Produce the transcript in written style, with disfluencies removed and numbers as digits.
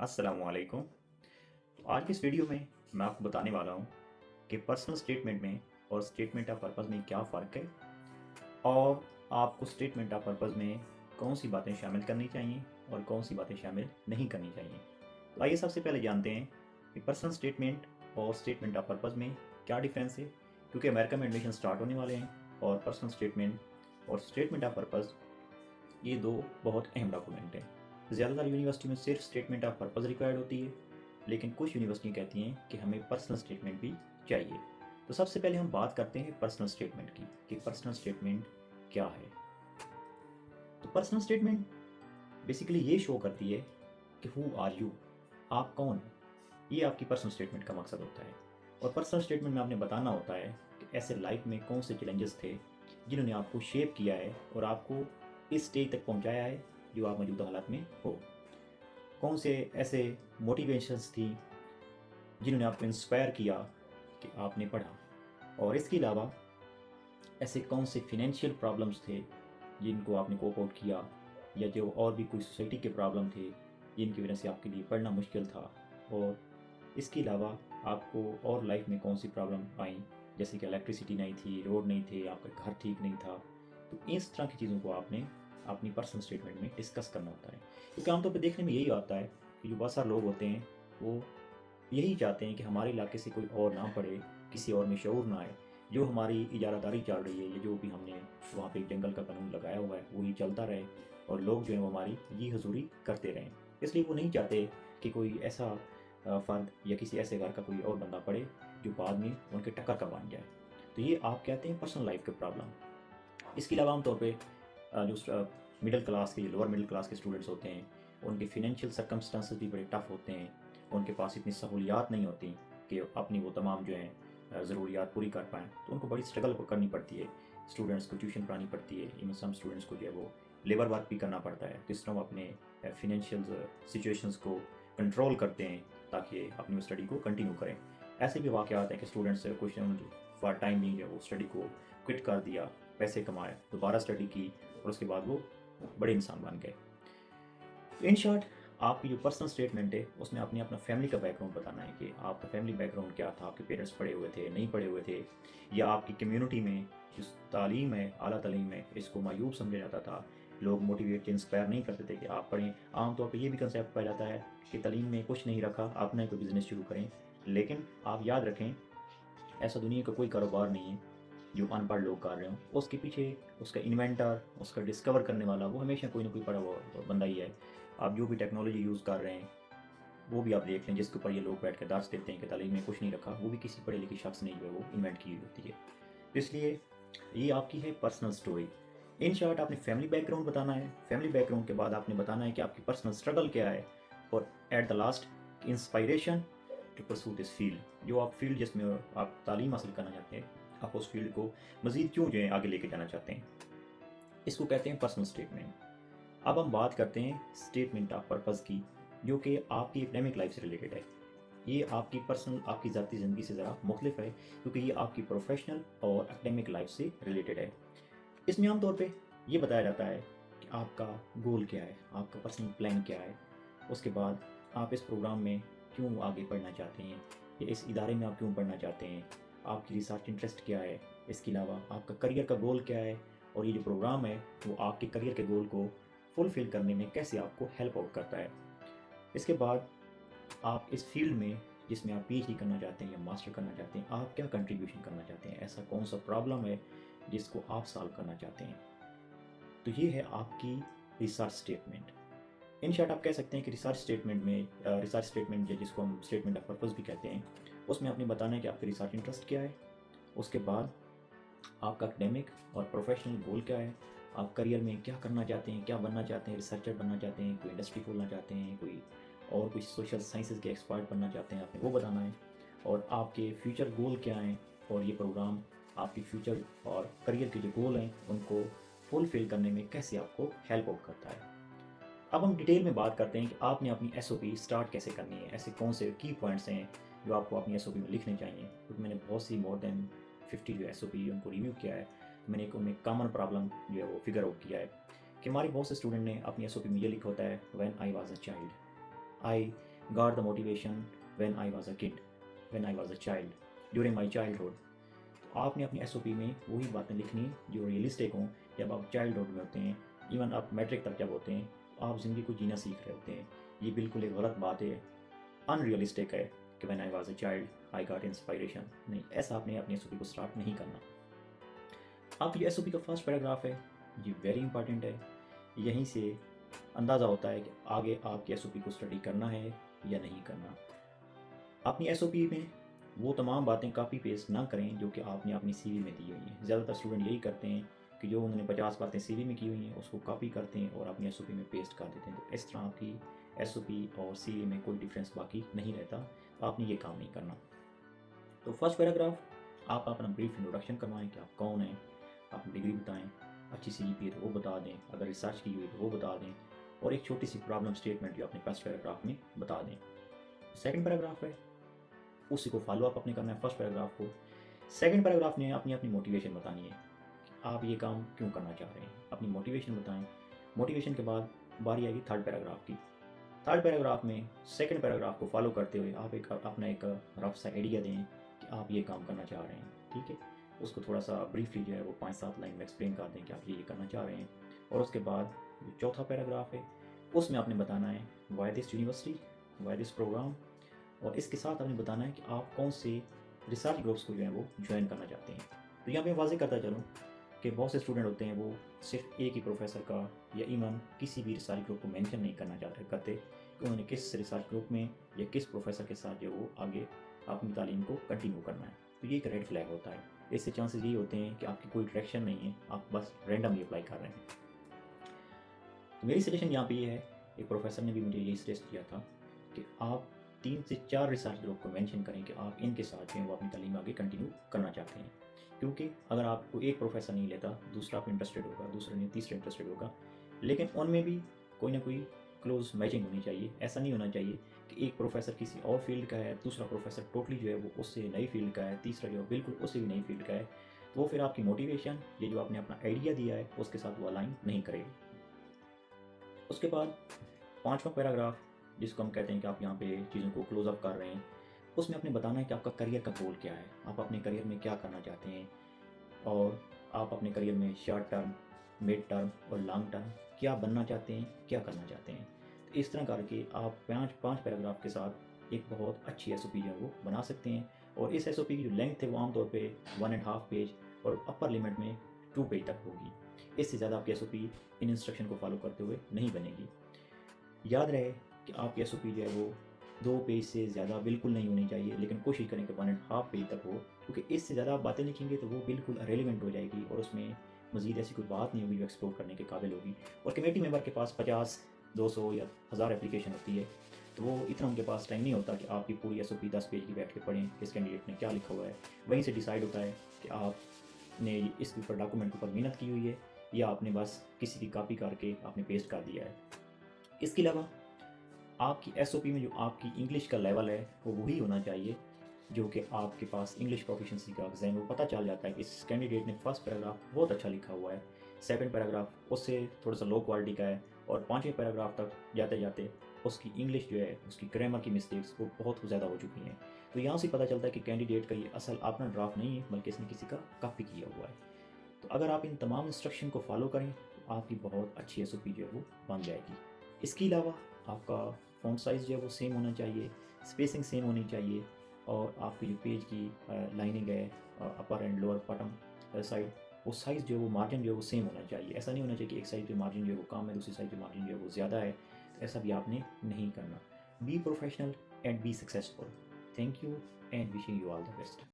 अस्सलाम वालेकुम। तो आज की इस वीडियो में मैं आपको बताने वाला हूँ कि पर्सनल स्टेटमेंट में और स्टेटमेंट ऑफ पर्पस में क्या फ़र्क है और आपको स्टेटमेंट ऑफ पर्पस में कौन सी बातें शामिल करनी चाहिए और कौन सी बातें शामिल नहीं करनी चाहिए। तो आइए सबसे पहले जानते हैं कि पर्सनल स्टेटमेंट और स्टेटमेंट ऑफ पर्पस में क्या डिफरेंस है, क्योंकि अमेरिका में एडमिशन स्टार्ट होने वाले हैं और पर्सनल स्टेटमेंट और स्टेटमेंट ऑफ पर्पस ये दो बहुत अहम डॉक्यूमेंट हैं। ज़्यादातर यूनिवर्सिटी में सिर्फ स्टेटमेंट ऑफ पर्पस रिक्वायर्ड होती है, लेकिन कुछ यूनिवर्सिटी कहती हैं कि हमें पर्सनल स्टेटमेंट भी चाहिए। तो सबसे पहले हम बात करते हैं पर्सनल स्टेटमेंट की कि पर्सनल स्टेटमेंट क्या है। तो पर्सनल स्टेटमेंट बेसिकली ये शो करती है कि हु आर यू, आप कौन हैं। ये आपकी पर्सनल स्टेटमेंट का मकसद होता है। और पर्सनल स्टेटमेंट में आपने बताना होता है कि ऐसे लाइफ में कौन से चैलेंजेस थे जिन्होंने आपको शेप किया है और आपको इस स्टेज तक पहुंचाया है जो आप मौजूदा हालात में हो। कौन से ऐसे मोटिवेशंस थी जिन्होंने आपको इंस्पायर किया कि आपने पढ़ा, और इसके अलावा ऐसे कौन से फिनेंशियल प्रॉब्लम्स थे जिनको आपने कोप आउट किया, या जो और भी कोई सोसाइटी के प्रॉब्लम थे जिनकी वजह से आपके लिए पढ़ना मुश्किल था। और इसके अलावा आपको और लाइफ में कौन सी प्रॉब्लम आई, जैसे कि इलेक्ट्रिसिटी नहीं थी, रोड नहीं थे, आपका घर ठीक नहीं था। तो इस तरह की चीज़ों को आपने अपनी पर्सनल स्टेटमेंट में डिस्कस करना होता है, क्योंकि आमतौर पर देखने में यही आता है कि जो बहुत सारे लोग होते हैं वो यही चाहते हैं कि हमारे इलाके से कोई और ना पढ़े, किसी और में शऊर ना आए, जो हमारी इजारादारी चल रही है या जो भी हमने वहाँ पे जंगल का कानून लगाया हुआ है वही चलता रहे, और लोग जो है वो हमारी ये हजूरी करते रहें। इसलिए वो नहीं चाहते कि कोई ऐसा फ़र्द या किसी ऐसे घर का कोई और बंदा पढ़े जो बाद में उनके टक्कर का बन जाए। तो ये आप कहते हैं पर्सनल लाइफ के प्रॉब्लम। इसके अलावा आमतौर पे जो मिडिल क्लास के, लोअर मिडिल क्लास के स्टूडेंट्स होते हैं, उनके फिनेंशियल सर्कमस्टांसेस भी बड़े टफ होते हैं। उनके पास इतनी सहूलियात नहीं होती कि अपनी वो तमाम जो हैं ज़रूरियात पूरी कर पाएँ, तो उनको बड़ी स्ट्रगल करनी पड़ती है। स्टूडेंट्स को ट्यूशन पढ़ानी पड़ती है, इवन सम स्टूडेंट्स को जो है वो लेबर वर्क भी करना पड़ता है। तो इस तरह वो अपने फिनेंशियल सिचुएशंस को कंट्रोल करते हैं ताकि अपनी स्टडी को कंटिन्यू करें। ऐसे भी वाक़यात हैं कि स्टूडेंट्स कुछ फॉर टाइम बिंग जो वो स्टडी को क्विट कर दिया, पैसे कमाए, दोबारा स्टडी की और उसके बाद वो बड़े इंसान बन गए। तो इन शॉर्ट, आपकी जो पर्सनल स्टेटमेंट है उसमें आपने अपना फैमिली का बैकग्राउंड बताना है कि आपका फैमिली बैकग्राउंड क्या था, आपके पेरेंट्स पढ़े हुए थे, नहीं पढ़े हुए थे, या आपकी कम्युनिटी में जो तालीम है, आला तालीम है, इसको मायूब समझा जाता था। लोग मोटिवेट इंस्पायर नहीं करते थे कि आप पढ़ें। आमतौर पर ये भी कंसेप्ट पाया जाता है कि तालीम में कुछ नहीं रखा, आप नए कोई बिज़नेस शुरू करें। लेकिन आप याद रखें, ऐसा दुनिया का कोई कारोबार नहीं है जो अनपढ़ लोग कर रहे हों। उसके पीछे उसका इन्वेंटर, उसका डिस्कवर करने वाला वो हमेशा कोई ना कोई पढ़ा हुआ बंदा ही है। आप जो भी टेक्नोलॉजी यूज़ कर रहे हैं वो भी आप देख लें, जिसके ऊपर ये लोग बैठ के दर्स देते हैं कि तालीम में कुछ नहीं रखा, वो भी किसी पढ़े लिखे शख्स ने जो है वो इन्वेंट की होती है। तो इसलिए ये आपकी है पर्सनल स्टोरी। इन शॉर्ट, आपने फैमिली बैकग्राउंड बताना है। फैमिली बैकग्राउंड के बाद आपने बताना है कि आपकी पर्सनल स्ट्रगल क्या है, और at the last inspiration to pursue this field. जो आप फील्ड जिसमें आप तालीम हासिल करना चाहते हैं, आप उस फील्ड को मज़ीद क्यों जो है आगे लेके जाना चाहते हैं, इसको कहते हैं पर्सनल स्टेटमेंट। अब हम बात करते हैं स्टेटमेंट ऑफ पर्पज़ की, जो कि आपकी एकेडमिक लाइफ से रिलेटेड है। ये आपकी पर्सनल, आपकी ज़ाती ज़िंदगी से ज़रा मुख्तलिफ है, क्योंकि ये आपकी प्रोफेशनल और एकेडमिक लाइफ से रिलेटेड है। इसमें आमतौर पे ये बताया जाता है कि आपका गोल क्या है, आपका पर्सनल प्लान क्या है, उसके बाद आप इस प्रोग्राम में क्यों आगे पढ़ना चाहते हैं, या इस इदारे में आप क्यों पढ़ना चाहते हैं, आपकी रिसर्च इंटरेस्ट क्या है, इसके अलावा आपका करियर का गोल क्या है, और ये जो प्रोग्राम है वो आपके करियर के गोल को फुलफ़िल करने में कैसे आपको हेल्प आउट करता है। इसके बाद आप इस फील्ड में जिसमें आप पीएचडी करना चाहते हैं या मास्टर करना चाहते हैं, आप क्या कंट्रीब्यूशन करना चाहते हैं, ऐसा कौन सा प्रॉब्लम है जिसको आप सॉल्व करना चाहते हैं। तो ये है आपकी रिसर्च स्टेटमेंट। इन शॉर्ट, आप कह सकते हैं कि रिसर्च स्टेटमेंट में रिसर्च स्टेटमेंट जिसको हम स्टेटमेंट ऑफ पर्पस भी कहते हैं, उसमें आपने बताना है कि आपका रिसर्च इंटरेस्ट क्या है, उसके बाद आपका एकेडमिक और प्रोफेशनल गोल क्या है, आप करियर में क्या करना चाहते हैं, क्या बनना चाहते हैं, रिसर्चर बनना चाहते हैं, कोई इंडस्ट्री खोलना चाहते हैं, कोई और कोई सोशल साइंसेज के एक्सपर्ट बनना चाहते हैं, आपने वो बताना है, और आपके फ्यूचर गोल क्या हैं, और ये प्रोग्राम आपके फ्यूचर और करियर के जो गोल हैं उनको फुलफिल करने में कैसे आपको हेल्प आउट करता है। अब हम डिटेल में बात करते हैं कि आपने अपनी एसओपी स्टार्ट कैसे करनी है, ऐसे कौन से की पॉइंट्स हैं जो आपको अपनी एसओपी में लिखने चाहिए। क्योंकि मैंने बहुत सी मोर देन 50 जो एसओपी उनको रिव्यू किया है, तो मैंने एक उनमें कॉमन प्रॉब्लम जो है वो फिगर आउट किया है कि हमारे बहुत से स्टूडेंट ने अपनी एसओपी में ये लिखा होता है, when I was a child, I got the motivation when I was a kid, when I was a child, during my childhood. तो आपने अपनी एस में वही बातें लिखनी जो रियलिस्टिक हों। जब आप चाइल्डहुड में होते हैं, इवन आप मैट्रिक तक जब होते हैं, तो आप ज़िंदगी को जीना सीख रहे होते हैं। ये बिल्कुल एक गलत बात है, अनरियलिस्टिक है कि when I was a child I got inspiration. नहीं, ऐसा आपने अपनी एस को स्टार्ट नहीं करना। आपकी जो एस का फर्स्ट पैराग्राफ है ये वेरी इंपॉर्टेंट है। यहीं से अंदाज़ा होता है कि आगे आपकी एस को स्टडी करना है या नहीं करना। अपनी एस में वो तमाम बातें कॉपी पेस्ट ना करें जो कि आपने अपनी CV में दी हुई हैं। ज़्यादातर स्टूडेंट यही करते हैं कि जो उन्होंने 50 बातें CV में की हुई हैं उसको कॉपी करते हैं और अपनी SOP में पेस्ट कर देते हैं। तो इस तरह आपकी SOP और CV में कोई डिफरेंस बाकी नहीं रहता। तो आपने ये काम नहीं करना। तो फर्स्ट पैराग्राफ आप अपना ब्रीफ इंट्रोडक्शन करवाएं कि आप कौन हैं, अपनी डिग्री बताएं, अच्छी CGPA तो वो बता दें, अगर रिसर्च की हुई तो वो बता दें, और एक छोटी सी प्रॉब्लम स्टेटमेंट जो अपने फर्स्ट पैराग्राफ में बता दें। सेकंड पैराग्राफ है उसी को फॉलो अप अपने करना है फर्स्ट पैराग्राफ को। सेकंड पैराग्राफ ने अपनी अपनी मोटिवेशन बतानी है कि आप ये काम क्यों करना चाह रहे हैं, अपनी मोटिवेशन बताएं। मोटिवेशन के बाद बारी आएगी थर्ड पैराग्राफ की। थर्ड पैराग्राफ में सेकंड पैराग्राफ को फॉलो करते हुए आप अपना एक रफ सा आइडिया दें कि आप ये काम करना चाह रहे हैं, ठीक है। उसको थोड़ा सा ब्रीफली जो है वो 5-7 लाइन में एक्सप्लेन कर दें कि आप ये करना चाह रहे हैं। और उसके बाद जो चौथा पैराग्राफ है उसमें आपने बताना है why this university, why this programme, और इसके साथ आपने बताना है कि आप कौन से रिसर्च ग्रुप्स को जो है वो ज्वाइन करना चाहते हैं। तो यहाँ पे वाज़ेह करता चलूँ कि बहुत से स्टूडेंट होते हैं वो सिर्फ एक ही प्रोफेसर का या इवन किसी भी रिसर्च ग्रुप को मेंशन नहीं करना करते कि उन्होंने किस रिसर्च ग्रुप में या किस प्रोफेसर के साथ जो वो आगे अपनी तालीम को कंटिन्यू करना है। तो ये एक रेड फ्लैग होता है। इससे चांसेस ये होते हैं कि आपकी कोई डायरेक्शन नहीं है, आप बस रैंडमली अप्लाई कर रहे हैं। तो मेरी सजेशन यहाँ पे ये है, एक प्रोफेसर ने भी मुझे यही सजेस्ट किया था कि आप 3 से 4 रिसर्च ग्रुप को मेंशन करें कि आप इनके साथ जो है वो अपनी तालीम आगे कंटिन्यू करना चाहते हैं। क्योंकि अगर आपको एक प्रोफेसर नहीं लेता, दूसरा आप इंटरेस्टेड होगा, दूसरा नहीं तीसरा इंटरेस्टेड होगा, लेकिन उनमें भी कोई ना कोई क्लोज मैचिंग होनी चाहिए। ऐसा नहीं होना चाहिए कि एक प्रोफेसर किसी और फील्ड का है, दूसरा प्रोफेसर टोटली जो है वो उससे नई फील्ड का है, तीसरा जो है बिल्कुल उससे भी नई फील्ड का है। तो वो फिर आपकी मोटिवेशन, ये जो आपने अपना आइडिया दिया है उसके साथ वो अलाइन नहीं करेगी। उसके बाद 5वां पैराग्राफ जिसको हम कहते हैं कि आप यहाँ पे चीज़ों को क्लोज अप कर रहे हैं, उसमें आपने बताना है कि आपका करियर का गोल क्या है, आप अपने करियर में क्या करना चाहते हैं, और आप अपने करियर में शॉर्ट टर्म, मिड टर्म और लॉन्ग टर्म क्या बनना चाहते हैं, क्या करना चाहते हैं। तो इस तरह करके आप 5 पैराग्राफ के साथ एक बहुत अच्छी SOP जो है वो बना सकते हैं। और इस SOP की जो लेंथ है वो आमतौर पे 1.5 पेज और अपर लिमिट में 2 पेज तक होगी। इससे ज़्यादा आपकी SOP इन इंस्ट्रक्शन को फॉलो करते हुए नहीं बनेगी। याद रहे कि आपकी SOP जो है वो 2 पेज से ज़्यादा बिल्कुल नहीं होनी चाहिए, लेकिन कोशिश करें कि 1.5 पेज तक हो, क्योंकि इससे ज़्यादा आप बातें लिखेंगे तो वो बिल्कुल रेलिवेंट हो जाएगी और उसमें मज़ीद ऐसी कोई बात नहीं होगी जो एक्सप्लोर करने के काबिल होगी। और कमेटी मेंबर के पास 50, 200 या 1000 एप्लीकेशन होती है, तो वो इतना उनके पास टाइम नहीं होता कि आपकी पूरी SOP 10 पेज की बैठ के पढ़ें किस कैंडिडेट ने क्या लिखा हुआ है। वहीं से डिसाइड होता है कि आपने इसके ऊपर डॉक्यूमेंट के ऊपर मेहनत की हुई है या आपने बस किसी की कॉपी करके आपने पेस्ट कर दिया है। इसके अलावा आपकी SOP में जो आपकी इंग्लिश का लेवल है वो वही होना चाहिए जो कि आपके पास इंग्लिश प्रोफिशिएंसी का एग्जाम वो पता चल जाता है कि इस कैंडिडेट ने फर्स्ट पैराग्राफ बहुत अच्छा लिखा हुआ है, सेकंड पैराग्राफ उससे थोड़ा सा लो क्वालिटी का है, और 5वें पैराग्राफ तक जाते जाते उसकी इंग्लिश जो है, उसकी ग्रामर की मिस्टेक्स वो बहुत ज़्यादा हो चुकी हैं। तो यहाँ से पता चलता है कि कैंडिडेट का ये असल अपना ड्राफ्ट नहीं है बल्कि इसने किसी का कॉपी किया हुआ है। तो अगर आप इन तमाम इंस्ट्रक्शन को फॉलो करें तो आपकी बहुत अच्छी SOP जो है वो बन जाएगी। इसके अलावा आपका फ़ॉन्ट साइज़ जो है वो सेम होना चाहिए, स्पेसिंग सेम होनी चाहिए, और आपकी जो पेज की लाइनिंग है अपर एंड लोअर बॉटम साइड, वो साइज़ जो है वो मार्जिन जो है वो सेम होना चाहिए। ऐसा नहीं होना चाहिए कि एक साइड पे मार्जिन जो है वो कम है, दूसरी साइड पे मार्जिन जो है वो ज़्यादा है। तो ऐसा भी आपने नहीं करना। Be professional and be successful. Thank you and wishing you all the best.